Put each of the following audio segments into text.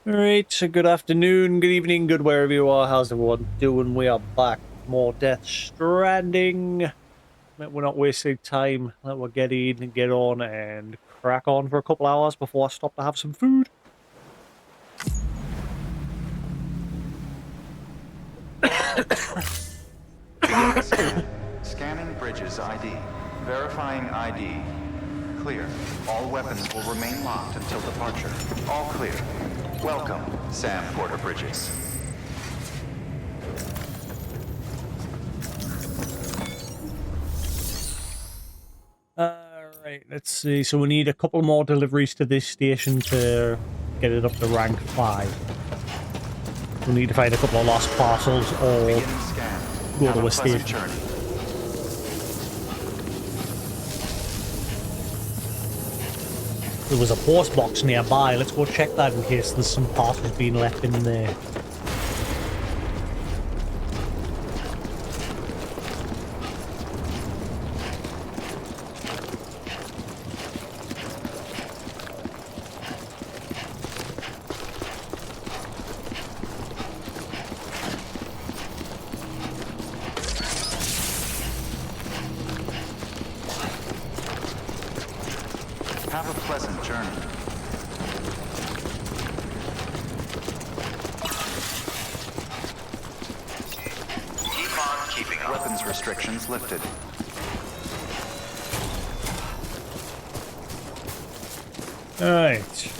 Alright, so good afternoon, good evening, good wherever you are. How's everyone doing? We are back with more Death Stranding. We're not wasting time. We'll get in and get on and crack on for a couple hours before I stop to have some food. Scanning Bridges ID. Verifying ID. Clear. All weapons will remain locked until departure. All clear. Welcome, Sam Porter Bridges. Alright, let's see. So we need a couple more deliveries to this station to get it up to rank 5. We need to find a couple of lost parcels or go to a station. Journey. There was a post box nearby. Let's go check that in case there's some parcels being left in there. Have a pleasant journey. Keep on keeping up. Weapons restrictions lifted. Alright.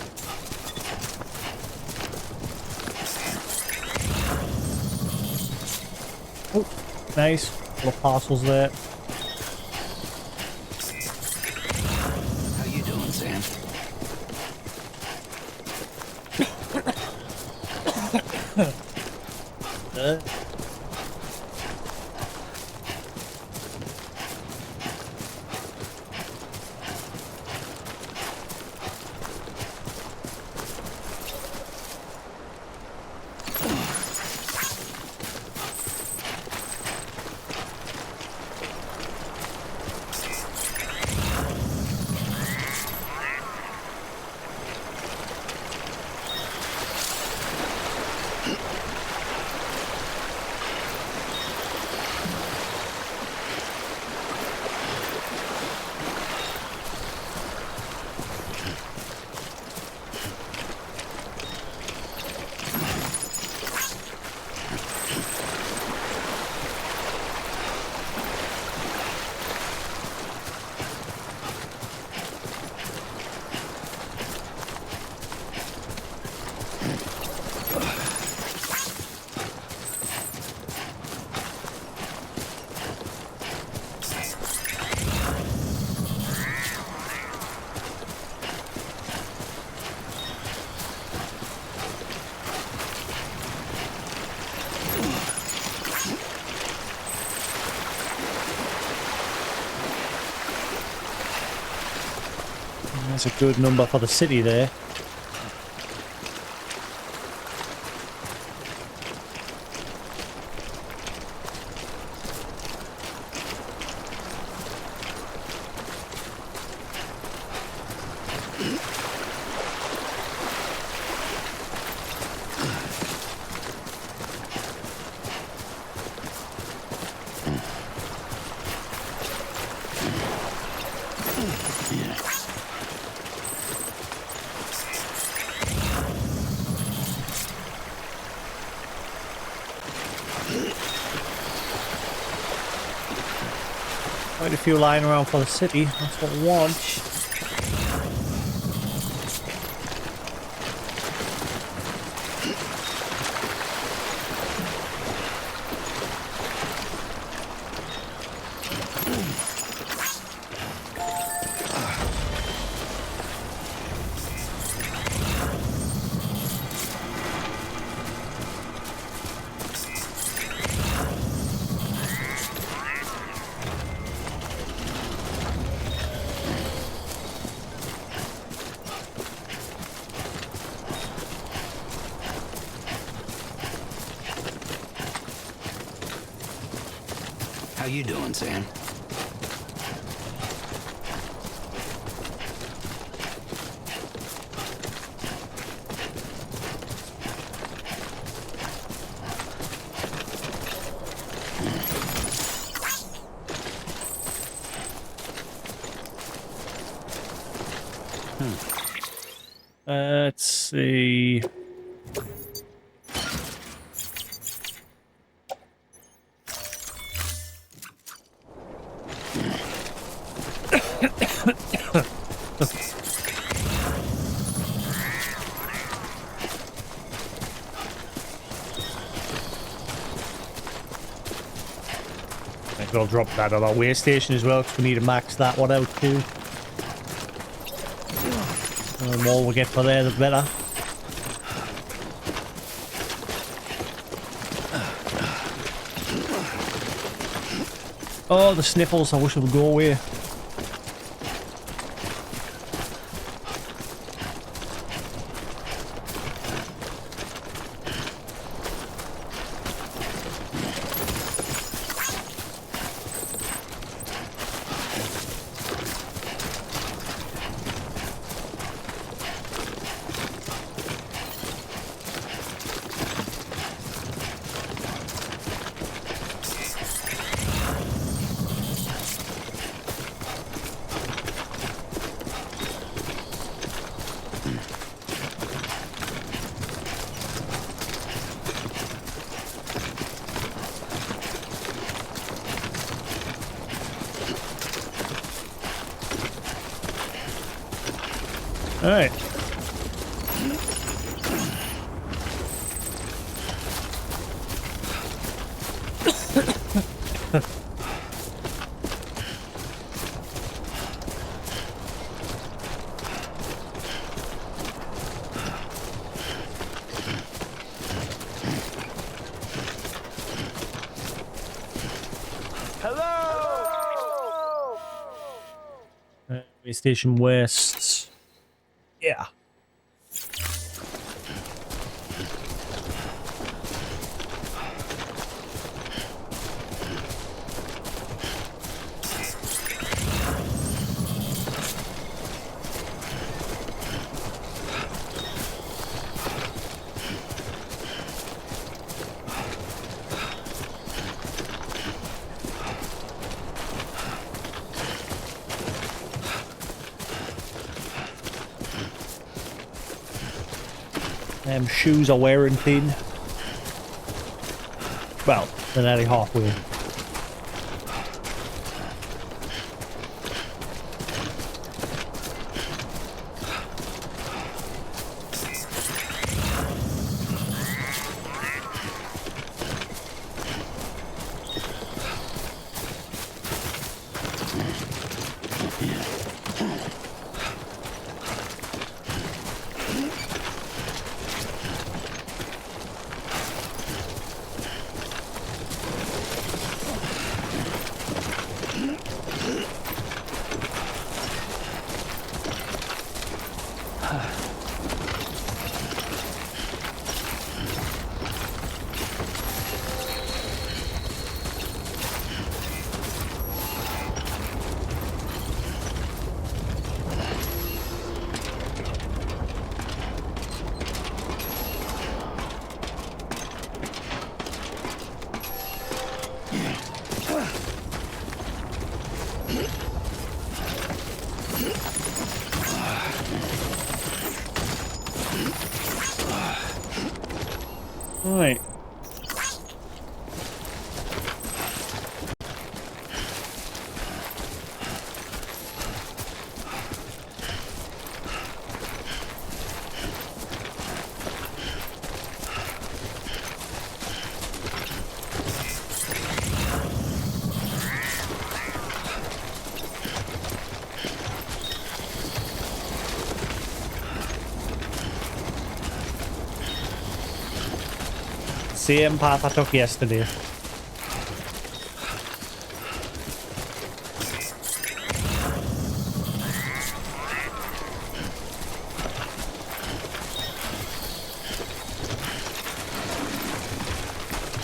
Oh, nice. Couple of parcels there. How you doing, Sam? That's a good number for the city there. Quite a few lying around for the city. That's what we want. How you doing, Sam? Let's see. I think I'll drop that on our way station as well, because we need to max that one out too. The more we get for there, the better. Oh, the sniffles, I wish it would go away. All right. Station West. Yeah. Shoes are wearing thin. Well, they're nearly halfway. Right. Same path I took yesterday.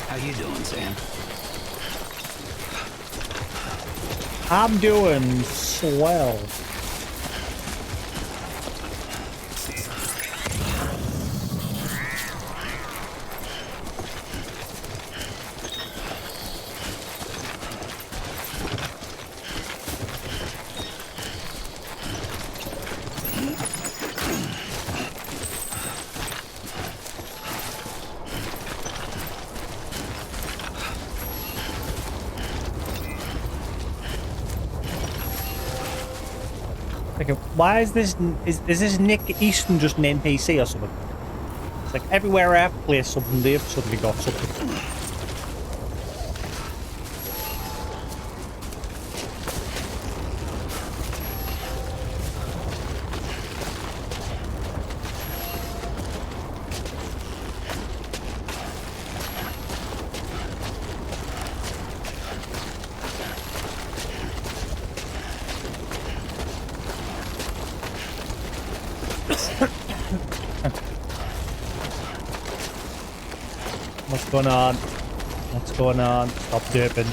How you doing, Sam? I'm doing swell. Okay, why is this? Is this Nick Easton just an NPC or something? It's like everywhere I've played something, they've suddenly got something. What's going on? What's going on? Stop dipping.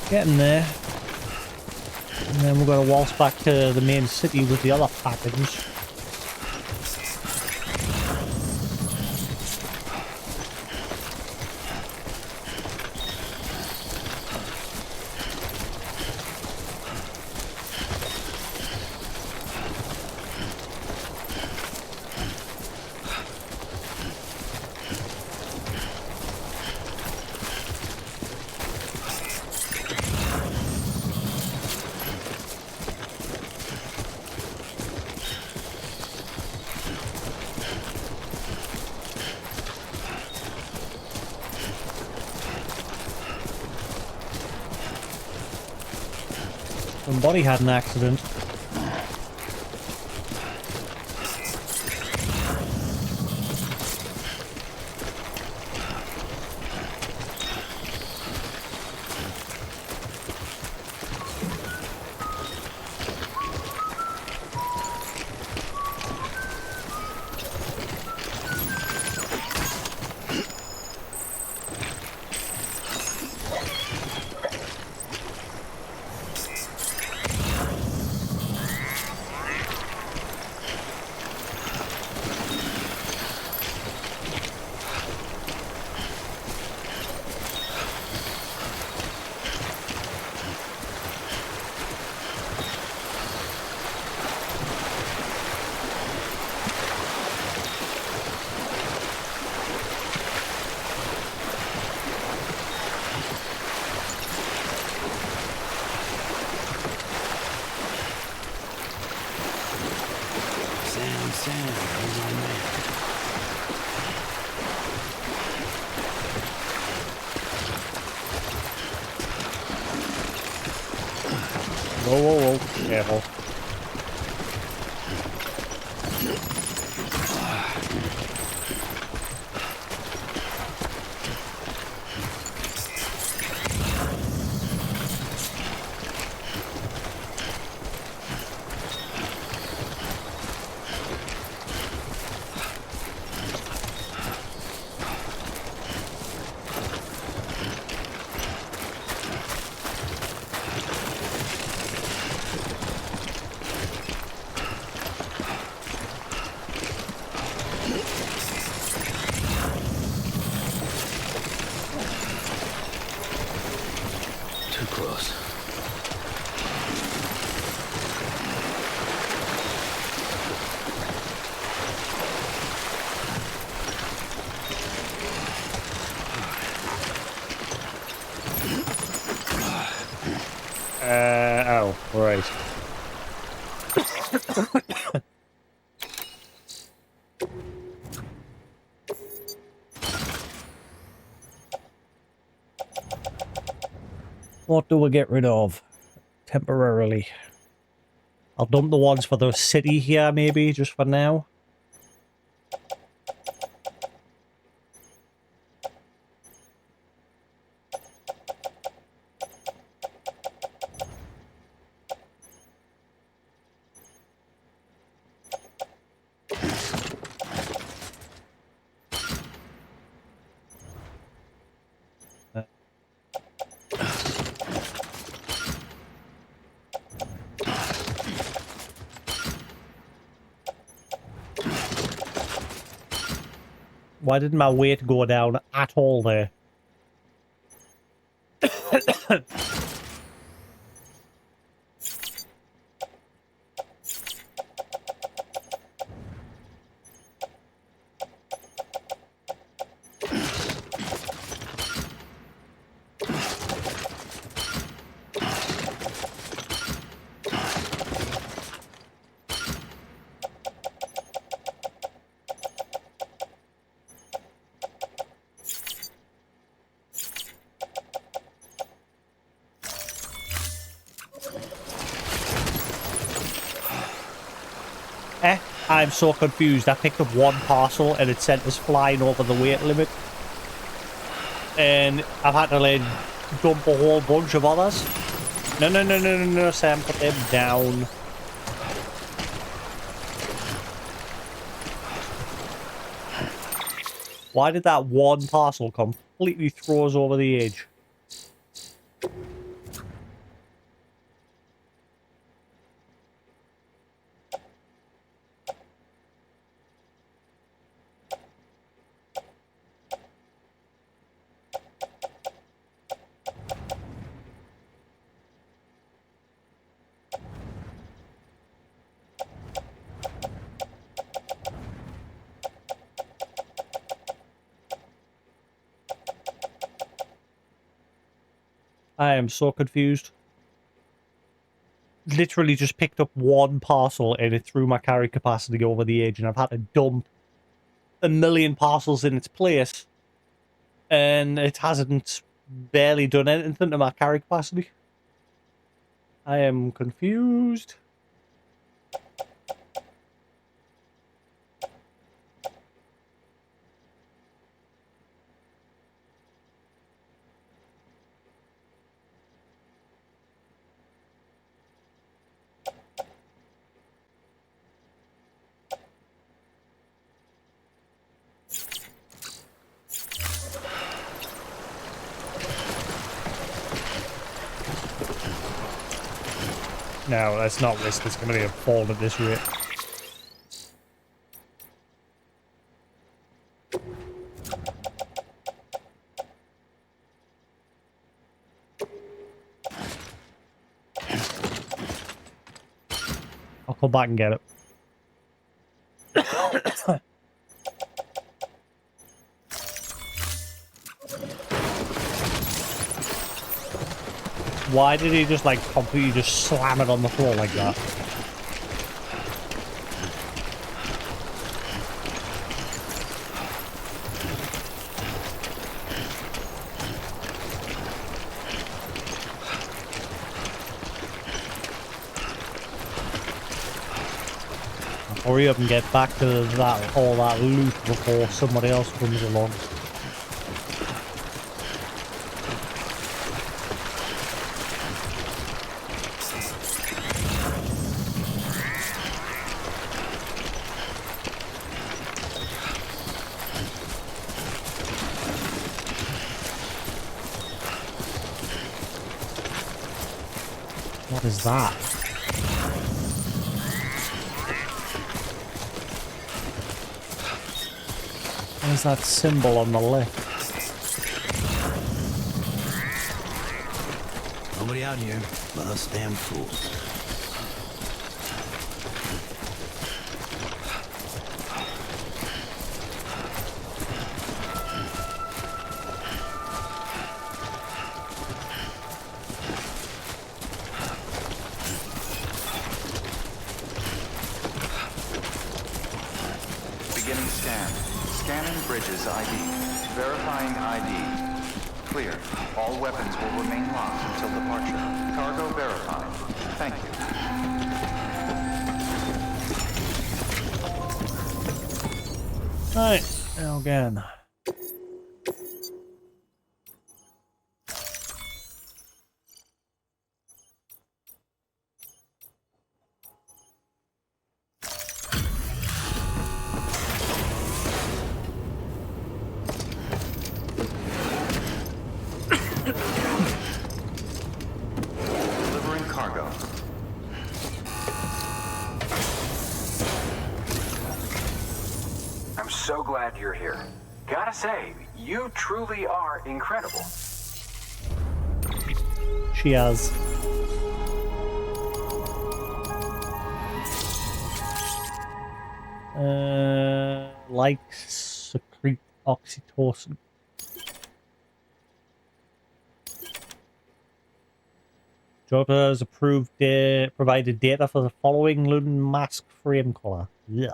Getting there. And then we're going to waltz back to the main city with the other package. Somebody had an accident. Sam, where's my man? Whoa, whoa, whoa. Careful. Too close. Oh, right. What do we get rid of? Temporarily. I'll dump the ones for the city here, maybe, just for now. Why didn't my weight go down at all there? I'm so confused. I picked up one parcel and it sent us flying over the weight limit. And I've had to like dump a whole bunch of others. No, no, no, no, no, no, Sam, put them down. Why did that one parcel completely throw us over the edge? I am so confused. Literally just picked up one parcel and it threw my carry capacity over the edge, and I've had to dump a million parcels in its place. And it hasn't barely done anything to my carry capacity. I am confused. No, let's not risk this going to be a fall at this rate. I'll come back and get it. Why did he just like completely just slam it on the floor like that? Hurry up and get back to that all that loot before somebody else comes along. What is that? What is that symbol on the left? Nobody out here but us damn fools. Beginning scan. Scanning bridges ID. Verifying ID. Clear. All weapons will remain locked until departure. Cargo verified. Thank you. Right, now again. Delivering cargo. I'm so glad you're here. Gotta say, you truly are incredible. She has. Like secrete oxytocin. Jota has approved provided data for the following Luden mask frame color. Yeah.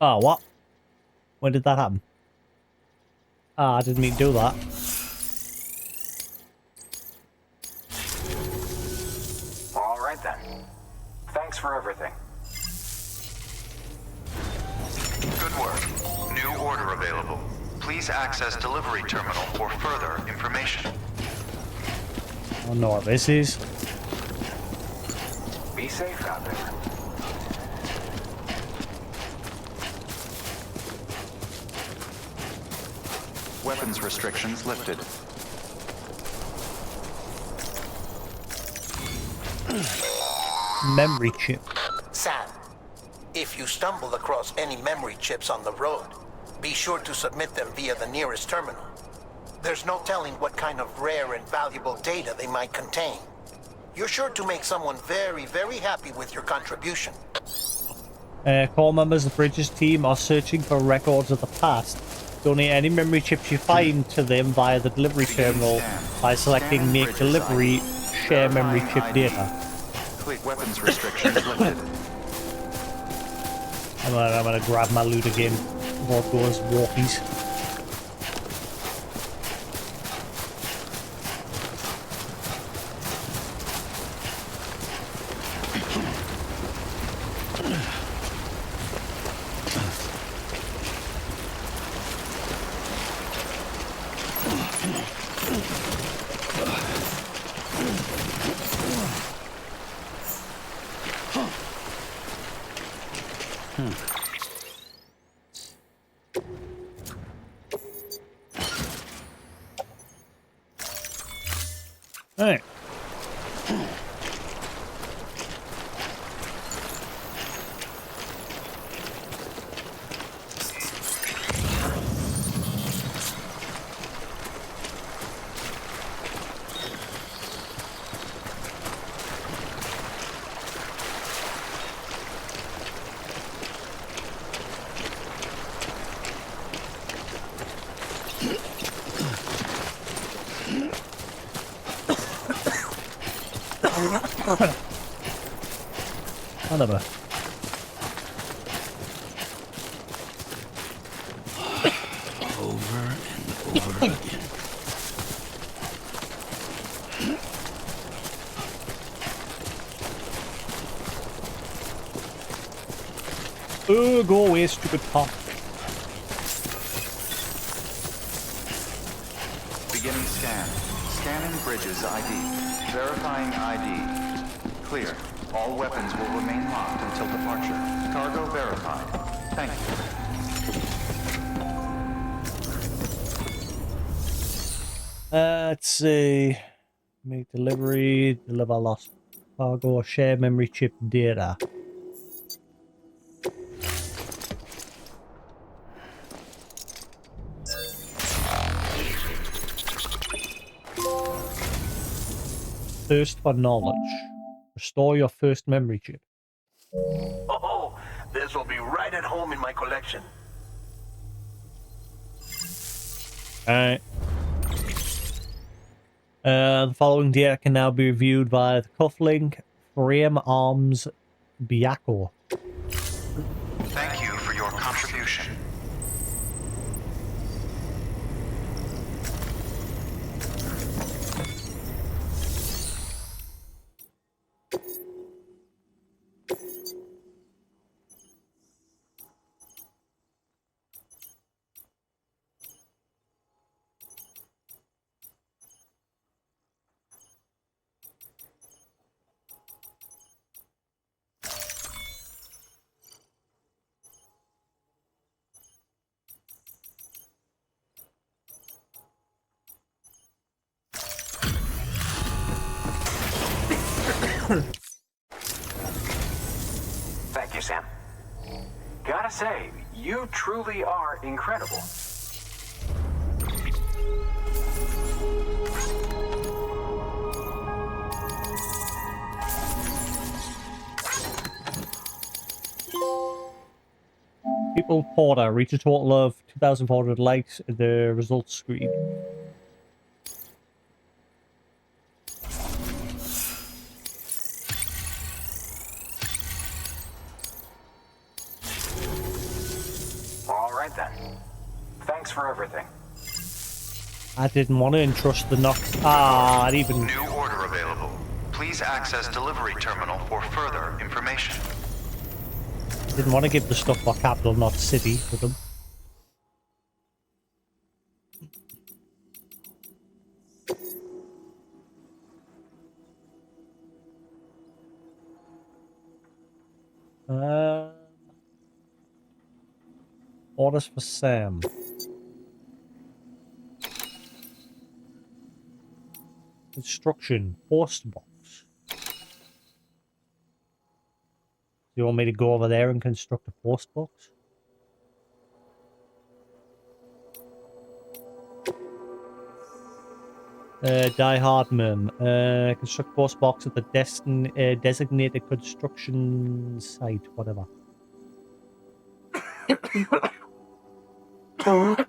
Oh, what? When did that happen? Ah, I didn't mean to do that. All right then. Thanks for everything. Good work. New order available. Please access delivery terminal for further information. I don't know what this is. Be safe out there. Weapons restrictions lifted. Memory chip. Sam, if you stumble across any memory chips on the road, be sure to submit them via the nearest terminal. There's no telling what kind of rare and valuable data they might contain. You're sure to make someone very, very happy with your contribution. Core members of the Bridges team are searching for records of the past. Donate any memory chips you find to them via the delivery terminal by selecting Make Delivery, Share Memory Chip Data. Weapons restrictions lifted. I'm gonna grab my loot again before it goes walkies. Alright. Whatever. Over and over again. Oh, go away, stupid cop. Beginning scan. Scanning Bridges ID. Verifying ID. Clear. All weapons will remain locked until departure. Cargo verified. Thank you. Let's see. Make delivery, deliver lost cargo, share memory chip data. Thirst for knowledge. Restore your first memory chip. Oh, this will be right at home in my collection. Alright. The following data can now be reviewed via the cufflink Frame Arms Biako. Thank you for your contribution. Thank you, Sam. Gotta say, you truly are incredible. People Porter reach a total of 2,400 likes in the results screen. All right then. Thanks for everything. I didn't want to entrust the Nox. I'd even. New order available. Please access delivery terminal for further information. Didn't want to give the stuff for capital, not city, to them. Orders for Sam. Construction. Post box. You want me to go over there and construct a post box? Die Hardman. Construct post box at the designated construction site. Whatever. To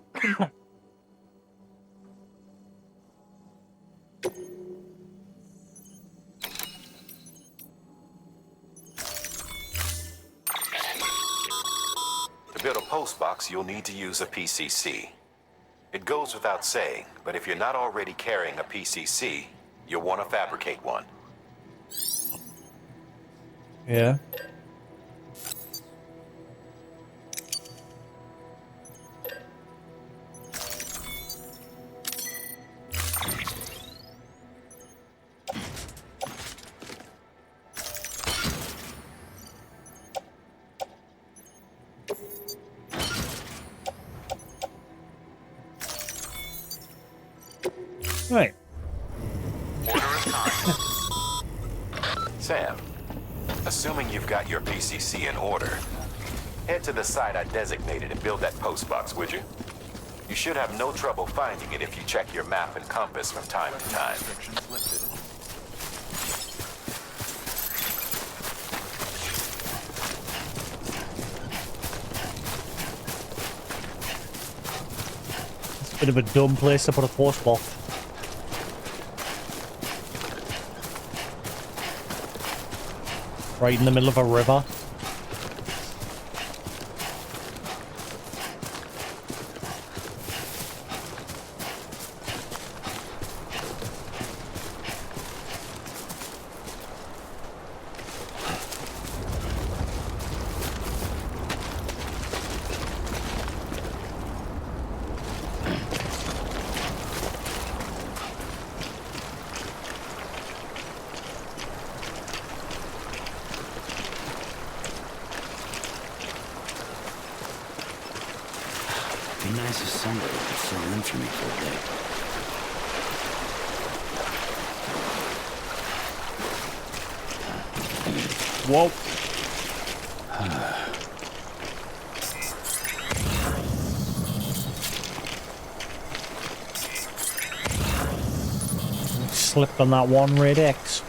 build a post box, you'll need to use a PCC. It goes without saying, but if you're not already carrying a PCC, you'll want to fabricate one. Yeah. Right. Order of time. Sam, assuming you've got your PCC in order, head to the site I designated and build that post box, would you? You should have no trouble finding it if you check your map and compass from time to time. It's a bit of a dumb place to put a post box. Right in the middle of a river. Be nice if somebody could fill in for me for a day. Whoa. Slipped on that one red X.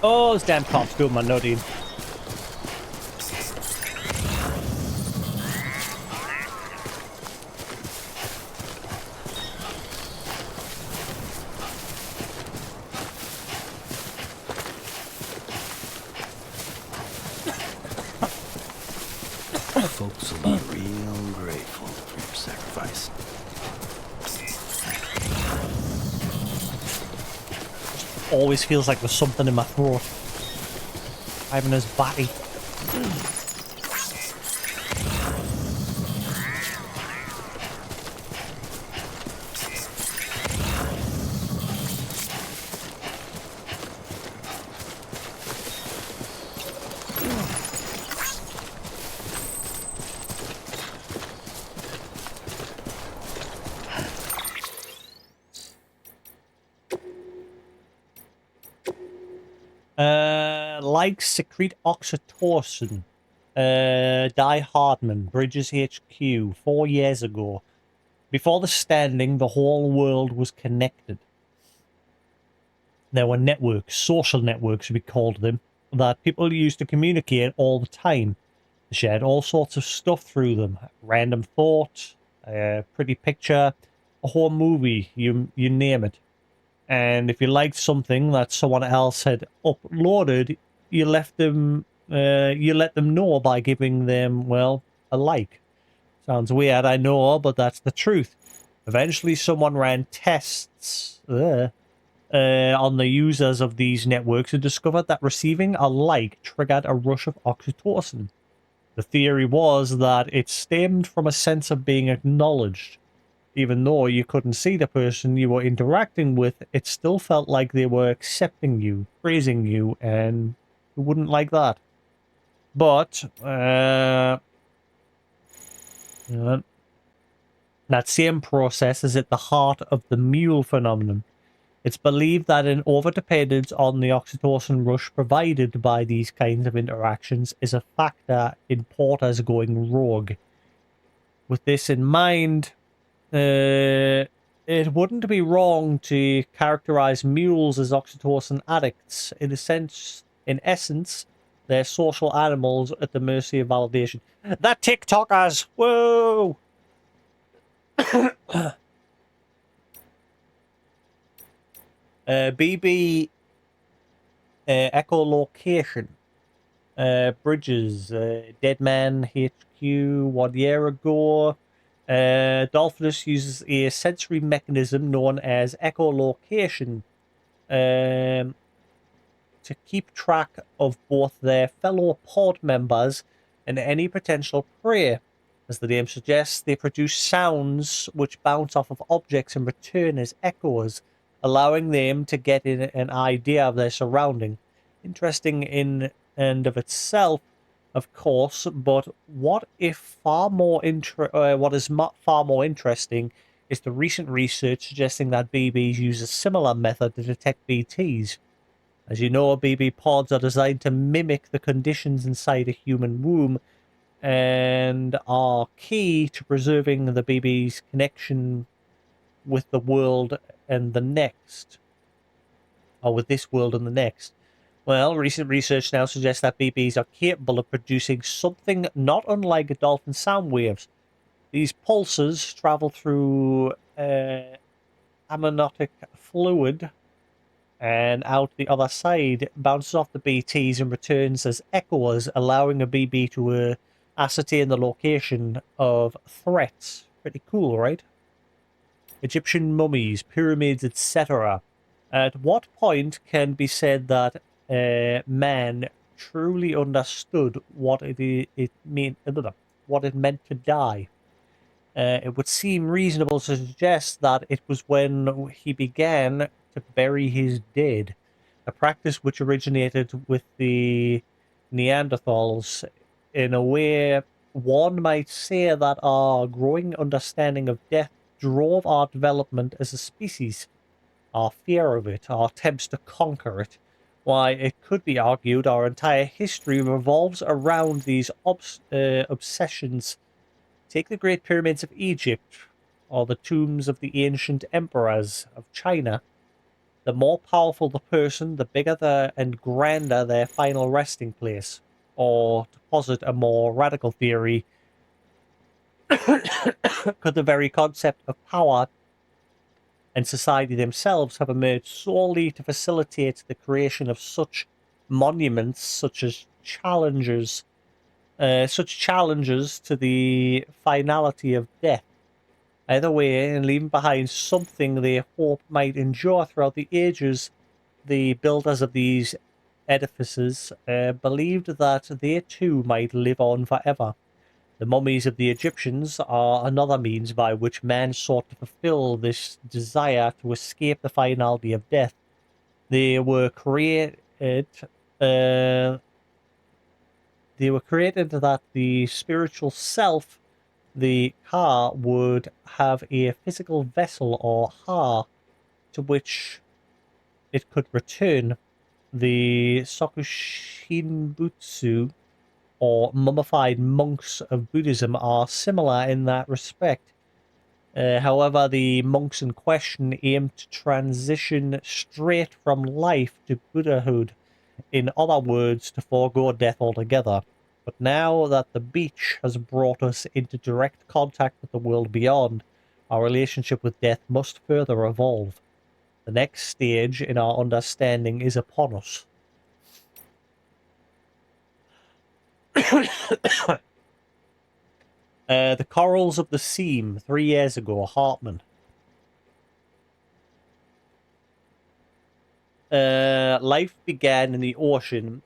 Oh, those damn cops doing my nutting. Folks will be real grateful for your sacrifice. Always feels like there's something in my throat. Having his body. Like secrete oxytocin. Die Hardman, Bridges HQ, 4 years ago. Before the Stranding, the whole world was connected. There were networks, social networks we called them, that people used to communicate all the time. They shared all sorts of stuff through them. Random thought, a pretty picture, a whole movie, you name it. And if you liked something that someone else had uploaded, you let them know by giving them, well, a like. Sounds weird, I know, but that's the truth. Eventually, someone ran tests on the users of these networks and discovered that receiving a like triggered a rush of oxytocin. The theory was that it stemmed from a sense of being acknowledged. Even though you couldn't see the person you were interacting with, it still felt like they were accepting you, praising you, and who wouldn't like that? But, that same process is at the heart of the mule phenomenon. It's believed that an overdependence on the oxytocin rush provided by these kinds of interactions is a factor in porters going rogue. With this in mind, it wouldn't be wrong to characterize mules as oxytocin addicts. In essence, they're social animals at the mercy of validation. The TikTokers! Whoa! BB echolocation. Bridges. Dead Man HQ 1 year ago. Dolphinus uses a sensory mechanism known as echolocation to keep track of both their fellow pod members and any potential prey. As the name suggests, they produce sounds which bounce off of objects and return as echoes, allowing them to get an idea of their surrounding. Interesting in and of itself, of course, but what is far more interesting is the recent research suggesting that BBs use a similar method to detect BTs. As you know, BB pods are designed to mimic the conditions inside a human womb and are key to preserving the BB's connection with the world and the next. Or with this world and the next. Well, recent research now suggests that BBs are capable of producing something not unlike dolphin sound waves. These pulses travel through amniotic fluid and out the other side, bounces off the BTs and returns as echoes, allowing a BB to ascertain the location of threats. Pretty cool, right? Egyptian mummies, pyramids, etc. At what point can be said that man truly understood what it meant to die? It would seem reasonable to suggest that it was when he began to bury his dead, a practice which originated with the Neanderthals. In a way, one might say that our growing understanding of death drove our development as a species. Our fear of it, our attempts to conquer it. Why, it could be argued our entire history revolves around these obsessions. Take the Great Pyramids of Egypt, or the tombs of the ancient emperors of China. The more powerful the person, the bigger and grander their final resting place. Or, to posit a more radical theory, could the very concept of power and society themselves have emerged solely to facilitate the creation of such monuments, such challenges to the finality of death? Either way, and leaving behind something they hope might endure throughout the ages, the builders of these edifices believed that they too might live on forever. The mummies of the Egyptians are another means by which man sought to fulfill this desire to escape the finality of death. They were created that the spiritual self, the Ka, would have a physical vessel or Ha to which it could return. The Sokushinbutsu, or mummified monks of Buddhism, are similar in that respect. However, the monks in question aim to transition straight from life to Buddhahood, in other words, to forego death altogether. But now that the beach has brought us into direct contact with the world beyond, our relationship with death must further evolve. The next stage in our understanding is upon us. The Corals of the Seam, 3 years ago, Hartman. Life began in the ocean.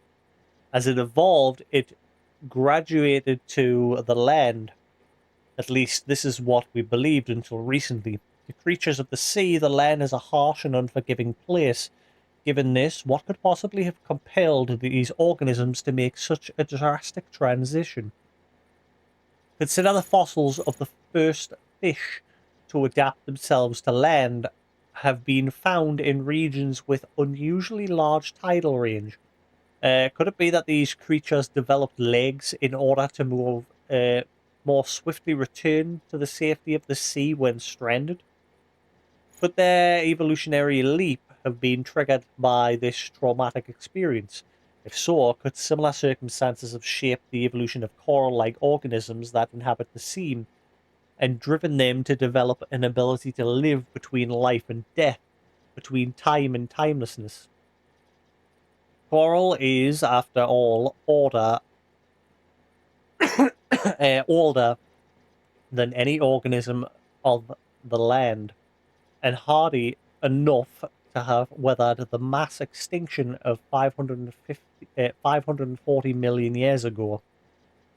As it evolved, it graduated to the land. At least this is what we believed until recently. To creatures of the sea, the land is a harsh and unforgiving place. Given this, what could possibly have compelled these organisms to make such a drastic transition? Consider the fossils of the first fish to adapt themselves to land have been found in regions with unusually large tidal range. Could it be that these creatures developed legs in order to more swiftly return to the safety of the sea when stranded? Could their evolutionary leap have been triggered by this traumatic experience? If so, could similar circumstances have shaped the evolution of coral-like organisms that inhabit the sea and driven them to develop an ability to live between life and death, between time and timelessness? Coral is, after all, older than any organism of the land, and hardy enough to have weathered the mass extinction of 540 million years ago.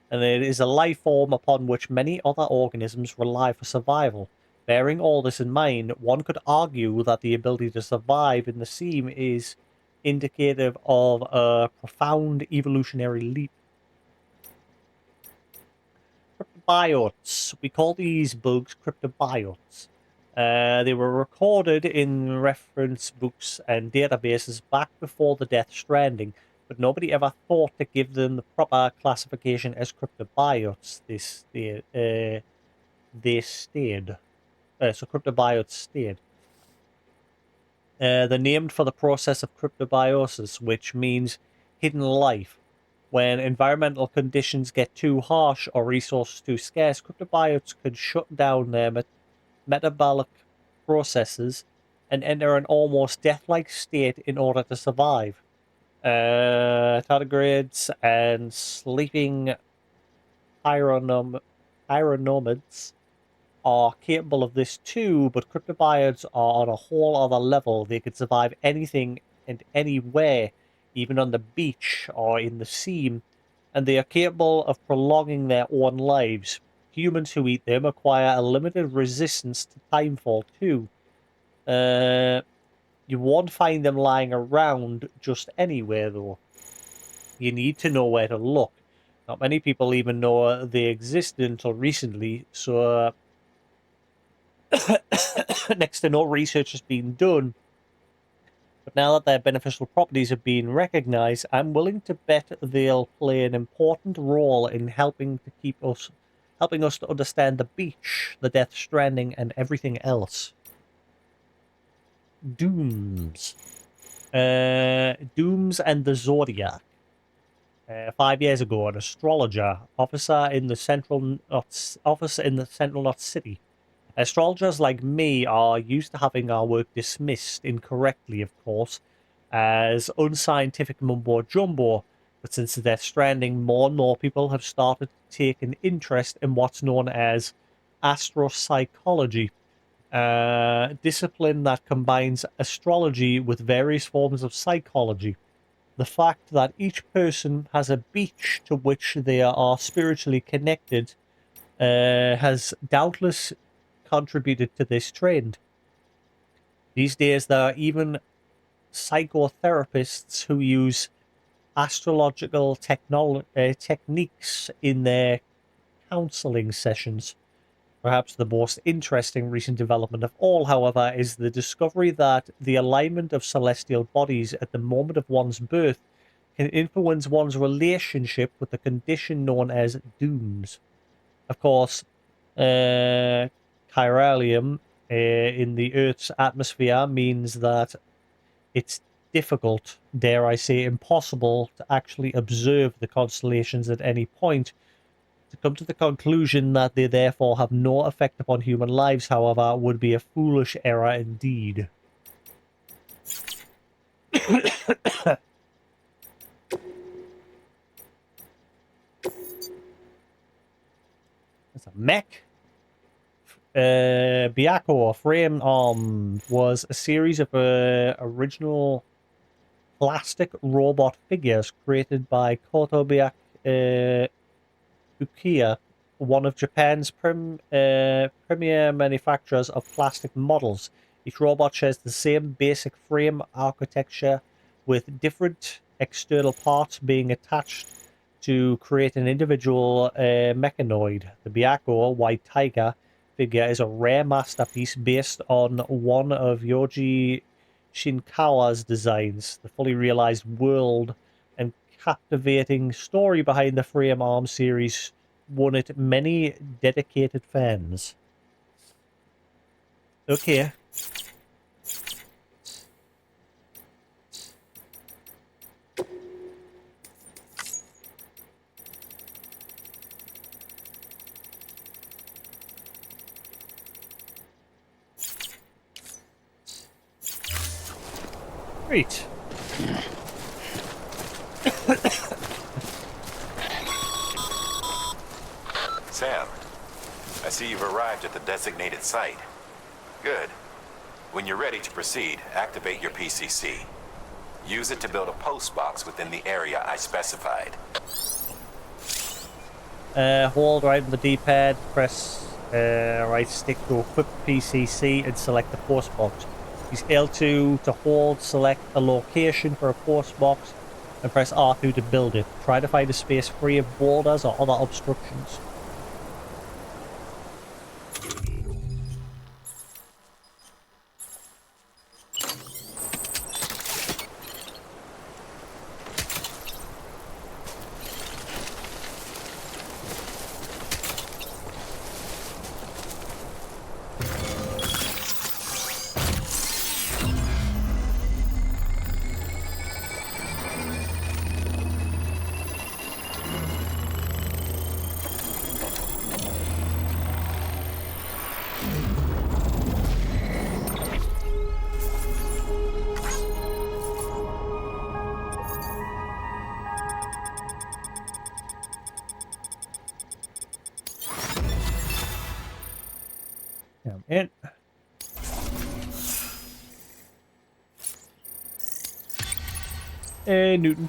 And it is a life form upon which many other organisms rely for survival. Bearing all this in mind, one could argue that the ability to survive in the sea is indicative of a profound evolutionary leap. Cryptobiotes. We call these bugs cryptobiotes. They were recorded in reference books and databases back before the Death Stranding, but nobody ever thought to give them the proper classification as cryptobiotes. They stayed. So cryptobiotes stayed. They're named for the process of cryptobiosis, which means hidden life. When environmental conditions get too harsh or resources too scarce, cryptobiotes can shut down their metabolic processes and enter an almost death-like state in order to survive. Tardigrades and sleeping chironomids are capable of this too, but cryptobiotes are on a whole other level. They can survive anything and anywhere, even on the beach or in the sea, and they are capable of prolonging their own lives. Humans who eat them acquire a limited resistance to timefall too. You won't find them lying around just anywhere though. You need to know where to look. Not many people even know they existed until recently, so next to no research has been done. But now that their beneficial properties have been recognized, I'm willing to bet they'll play an important role in helping us to understand the beach, the Death Stranding, and everything else. Dooms. Dooms and the Zodiac. 5 years ago, an astrologer, officer in the Central Knot City. Astrologers like me are used to having our work dismissed incorrectly, of course, as unscientific mumbo-jumbo, but since the Death Stranding, more and more people have started to take an interest in what's known as astropsychology, a discipline that combines astrology with various forms of psychology. The fact that each person has a beach to which they are spiritually connected has doubtless contributed to this trend. These days, there are even psychotherapists who use astrological techniques in their counseling sessions. Perhaps the most interesting recent development of all, however, is the discovery that the alignment of celestial bodies at the moment of one's birth can influence one's relationship with the condition known as dooms. Of course, chiralium in the Earth's atmosphere means that it's difficult, dare I say impossible, to actually observe the constellations at any point. To come to the conclusion that they therefore have no effect upon human lives, however, would be a foolish error indeed. There's a mech. Byakko, Frame Armed, was a series of original plastic robot figures created by Kotobiak Ukiya, one of Japan's premier manufacturers of plastic models. Each robot shares the same basic frame architecture, with different external parts being attached to create an individual mechanoid. The Byakko White Tiger figure is a rare masterpiece based on one of Yoji Shinkawa's designs. The fully realized world and captivating story behind the Frame Arms series won it many dedicated fans. Okay. Great. Sam, I see you've arrived at the designated site. Good. When you're ready to proceed, activate your PCC. Use it to build a post box within the area I specified. Hold right on the D-pad, press right stick to equip PCC and select the post box. Use L2 to hold, select a location for a post box, and press R2 to build it. Try to find a space free of boulders or other obstructions. In. Hey, Newton.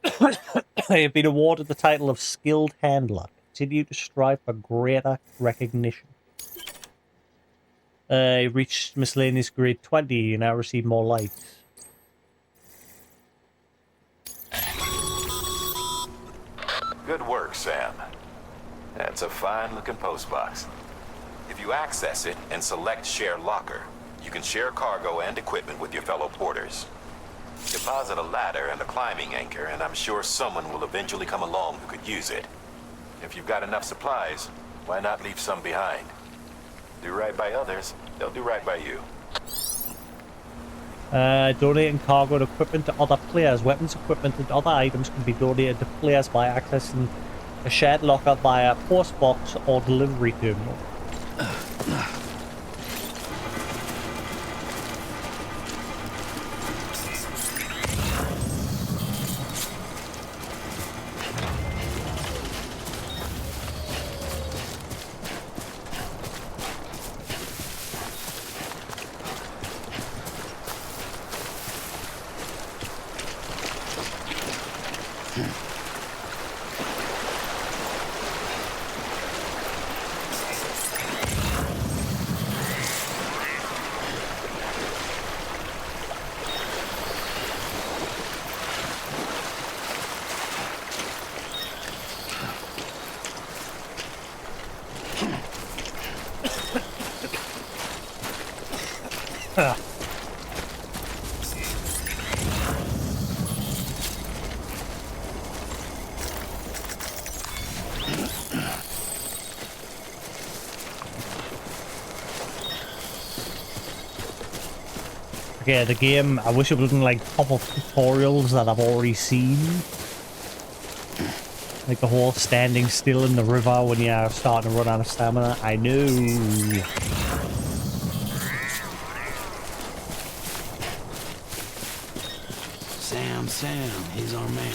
I have been awarded the title of Skilled Handler. Continue to strive for greater recognition. I reached miscellaneous grade 20 and now receive more likes. Good work, Sam. That's a fine-looking postbox. If you access it and select Share Locker, you can share cargo and equipment with your fellow porters. Deposit a ladder and a climbing anchor, and I'm sure someone will eventually come along who could use it. If you've got enough supplies, why not leave some behind? Do right by others, they'll do right by you. Donating cargo and equipment to other players. Weapons, equipment, and other items can be donated to players by accessing a shared locker via postbox or delivery terminal. Ah. Okay, the game, I wish it wouldn't like pop up tutorials that I've already seen. Like the whole standing still in the river when you're starting to run out of stamina. I know. Sam, he's our man.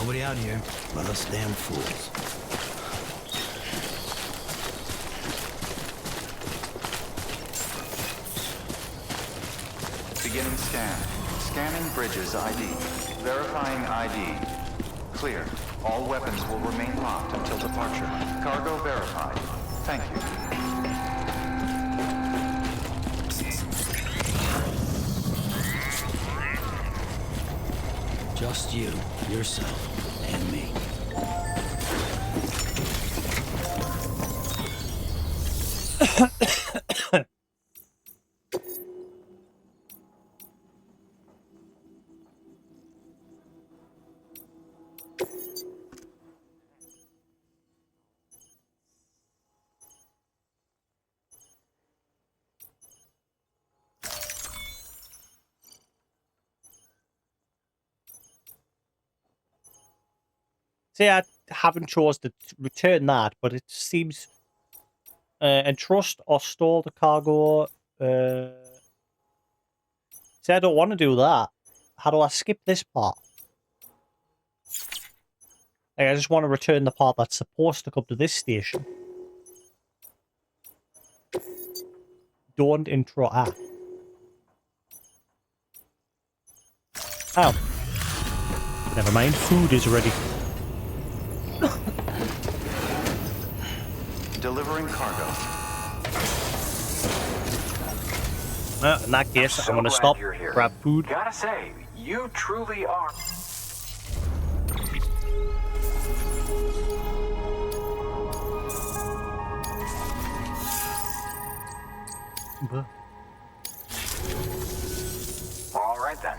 Nobody out here but us damn fools. Beginning scan. Scanning bridges ID. Verifying ID. Clear. All weapons will remain locked until departure. Cargo verified. Thank you. Just you, yourself, and me. See, I haven't chose to return that, but it seems entrust or store the cargo. See, I don't want to do that. How do I skip this part? Like, I just want to return the part that's supposed to come to this station. Don't intro app. Oh. Never mind, food is ready. Delivering cargo. In that case, So I'm going to glad stop, you're here. grab food. Gotta say, you truly are. All right then.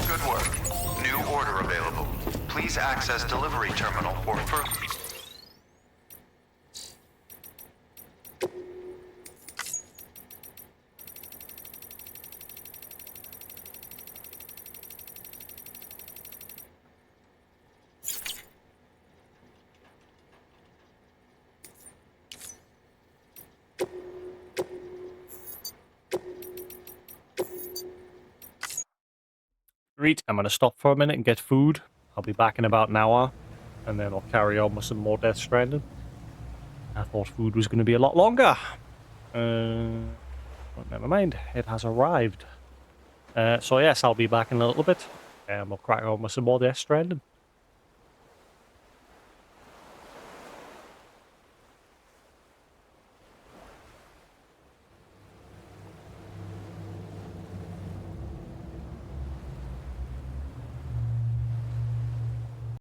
Good work. New order available. Please access delivery terminal for further. Great, I'm going to stop for a minute and get food. I'll be back in about an hour, and then I'll carry on with some more Death Stranding. I thought food was going to be a lot longer. But never mind, it has arrived. So yes, I'll be back in a little bit, and we'll crack on with some more Death Stranding.